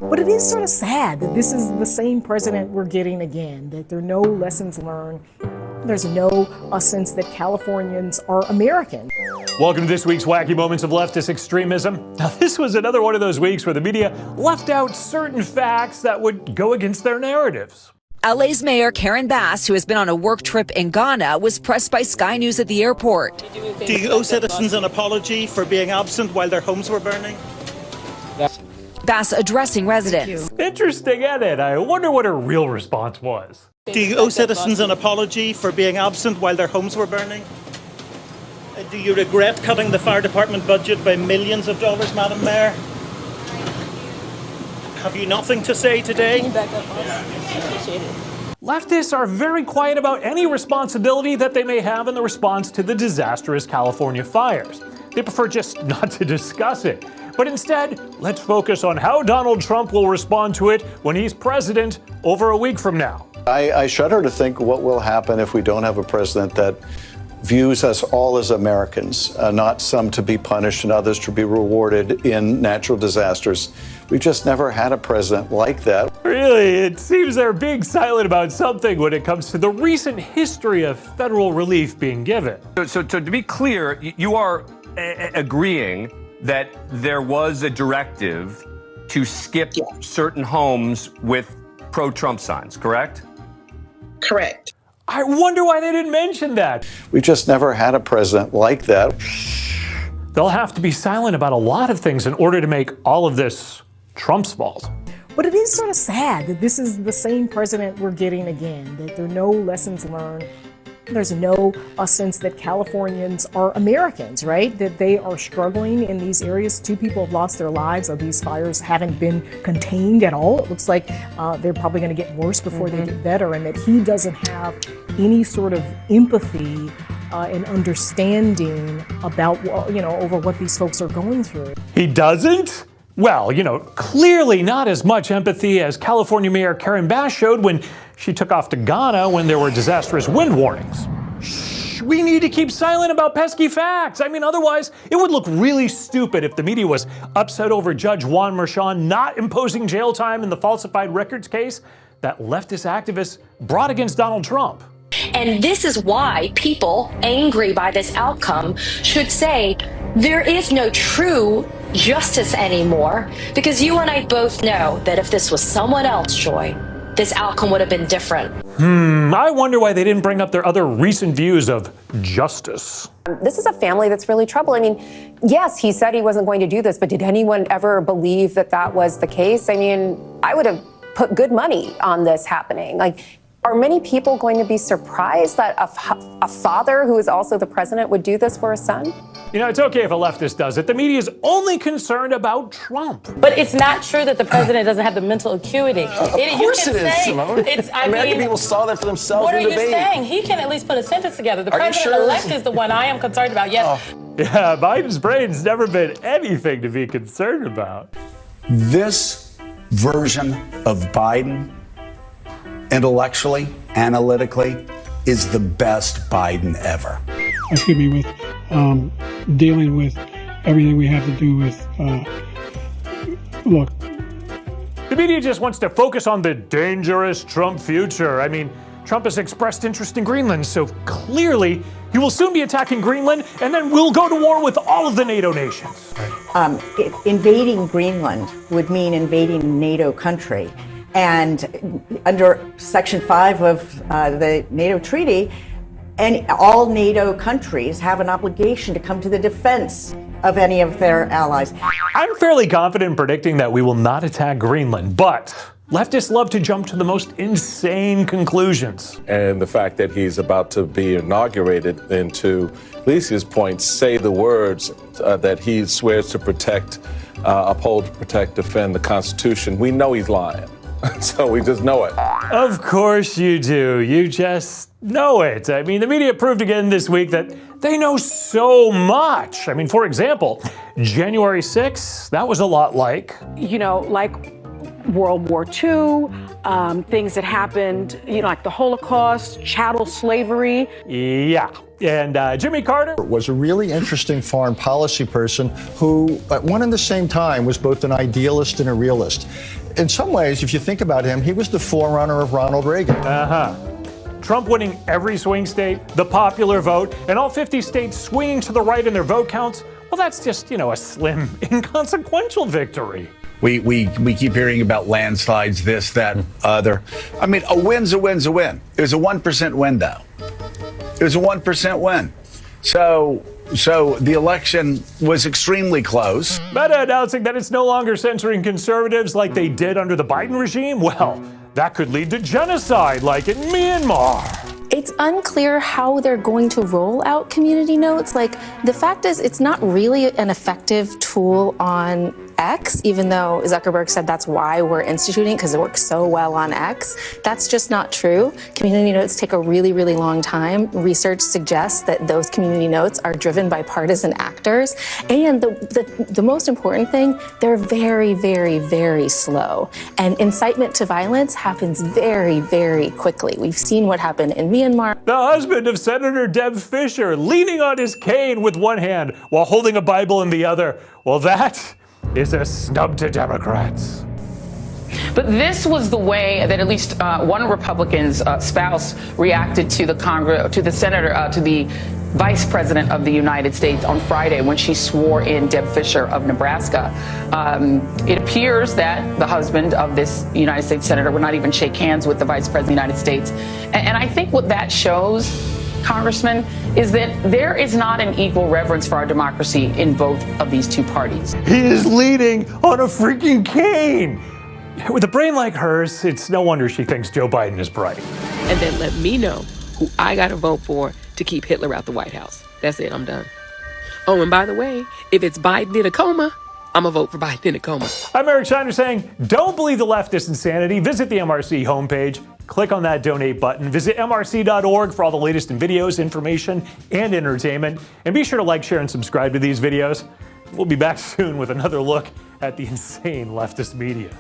But it is sort of sad that this is the same president we're getting again, that there are no lessons learned. There's no sense that Californians are American. Welcome to this week's Wacky Moments of Leftist Extremism. Now, this was another one of those weeks where the media left out certain facts that would go against their narratives. LA's Mayor Karen Bass, who has been on a work trip in Ghana, was pressed by Sky News at the airport. Do you owe citizens an apology for being absent while their homes were burning? Bass addressing residents. Interesting edit. I wonder what her real response was. Do you owe citizens an apology for being absent while their homes were burning? Do you regret cutting the fire department budget by millions of dollars, Madam Mayor? Have you nothing to say today? Leftists are very quiet about any responsibility that they may have in the response to the disastrous California fires. They prefer just not to discuss it. But instead, let's focus on how Donald Trump will respond to it when he's president over a week from now. I shudder to think what will happen if we don't have a president that views us all as Americans, not some to be punished and others to be rewarded in natural disasters. We've just never had a president like that. Really, it seems they're being silent about something when it comes to the recent history of federal relief being given. So to be clear, you are agreeing that there was a directive to skip certain homes with pro-Trump signs, correct? Correct. I wonder why they didn't mention that. We just never had a president like that. They'll have to be silent about a lot of things in order to make all of this Trump's fault. But it is sort of sad that this is the same president we're getting again, that there are no lessons learned. There's no sense that Californians are Americans, right? That they are struggling in these areas. 2 people have lost their lives. These fires haven't been contained at all. It looks like they're probably going to get worse before they get better, and that he doesn't have any sort of empathy and understanding about, over what these folks are going through. He doesn't? Well, clearly not as much empathy as California Mayor Karen Bass showed when she took off to Ghana when there were disastrous wind warnings. Shh, we need to keep silent about pesky facts. Otherwise, it would look really stupid if the media was upset over Judge Juan Merchan not imposing jail time in the falsified records case that leftist activists brought against Donald Trump. And this is why people angry by this outcome should say there is no true justice anymore, because you and I both know that if this was someone else, Joy, this outcome would have been different. I wonder why they didn't bring up their other recent views of justice. This is a family that's really troubled. Yes, he said he wasn't going to do this, but did anyone ever believe that that was the case? I would have put good money on this happening. Are many people going to be surprised that a father who is also the president would do this for a son? It's okay if a leftist does it. The media is only concerned about Trump. But it's not true that the president doesn't have the mental acuity. Of course it is, Simone. American people saw that for themselves. What are you saying? He can at least put a sentence together. The president-elect is the one I am concerned about. Yes. Yeah, Biden's brain's never been anything to be concerned about. This version of Biden, intellectually, analytically, is the best Biden ever. Excuse me, with dealing with everything we have to do with, look. The media just wants to focus on the dangerous Trump future. Trump has expressed interest in Greenland, so clearly he will soon be attacking Greenland, and then we'll go to war with all of the NATO nations. Invading Greenland would mean invading a NATO country. And under Section 5 of the NATO treaty, and all NATO countries have an obligation to come to the defense of any of their allies. I'm fairly confident in predicting that we will not attack Greenland, but leftists love to jump to the most insane conclusions. And the fact that he's about to be inaugurated, and to Alicia's point, say the words that he swears to protect, uphold, protect, defend the Constitution, we know he's lying. So we just know it. Of course you do. You just know it. The media proved again this week that they know so much. For example, January 6th, that was a lot like World War II, things that happened, like the Holocaust, chattel slavery. Yeah. And Jimmy Carter was a really interesting foreign policy person who, at one and the same time, was both an idealist and a realist. in some ways, if you think about him, he was the forerunner of Ronald Reagan. Trump winning every swing state, the popular vote, and all 50 states swinging to the right in their vote counts, well, that's just, a slim, inconsequential victory. We keep hearing about landslides, this, that, other. I mean, a win's a win's a win. It was a 1% win, though. It was a 1% win. So the election was extremely close. Meta announcing that it's no longer censoring conservatives like they did under the Biden regime. Well, that could lead to genocide like in Myanmar. It's unclear how they're going to roll out community notes. Like, the fact is, it's not really an effective tool on X, even though Zuckerberg said that's why we're instituting it, because it works so well on X. That's just not true. Community notes take a really, really long time. Research suggests that those community notes are driven by partisan actors. And the most important thing, they're very, very, very slow. And incitement to violence happens very, very quickly. We've seen what happened in Myanmar. The husband of Senator Deb Fischer leaning on his cane with one hand while holding a Bible in the other. Well, that is a snub to Democrats. But this was the way that at least one Republican's spouse reacted to the Vice President of the United States on Friday when she swore in Deb Fischer of Nebraska. It appears that the husband of this United States Senator would not even shake hands with the Vice President of the United States. And I think what that shows, Congressman, is that there is not an equal reverence for our democracy in both of these two parties. He is leaning on a freaking cane. With a brain like hers, it's no wonder she thinks Joe Biden is bright. And then let me know who I got to vote for to keep Hitler out the White House. That's it, I'm done. Oh, and by the way, if it's Biden in a coma, I'm going to vote for Biden in a coma. I'm Eric Shiner saying, don't believe the leftist insanity. Visit the MRC homepage. Click on that donate button. Visit MRC.org for all the latest in videos, information, and entertainment. And be sure to like, share, and subscribe to these videos. We'll be back soon with another look at the insane leftist media.